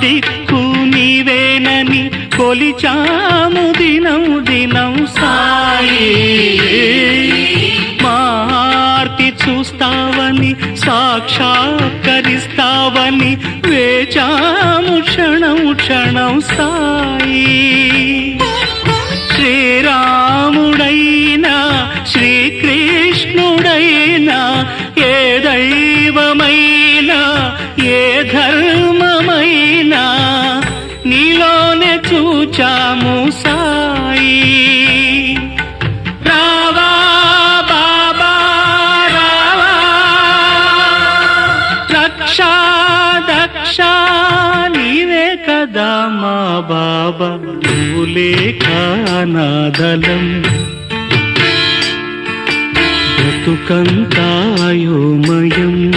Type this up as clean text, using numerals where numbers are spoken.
దిక్కు నీవేనని కొలిచాము దినం దినం సాయి. మా ఆర్తి చూస్తావని సాక్షాత్కరిస్తావని వేచాము క్షణం క్షణం సాయి. శ్రీరాముడైనా శ్రీకృష్ణుడైనా ఏ దైవమైనా ఏ ధర్మమైనా నీలోనే చూచాము సాయి. రావా బాబా రావా, రక్షా దక్ష నీవే కదా మా బాబా, నువ్వు లేక అనాథలం బ్రతుకంతాయోమయం.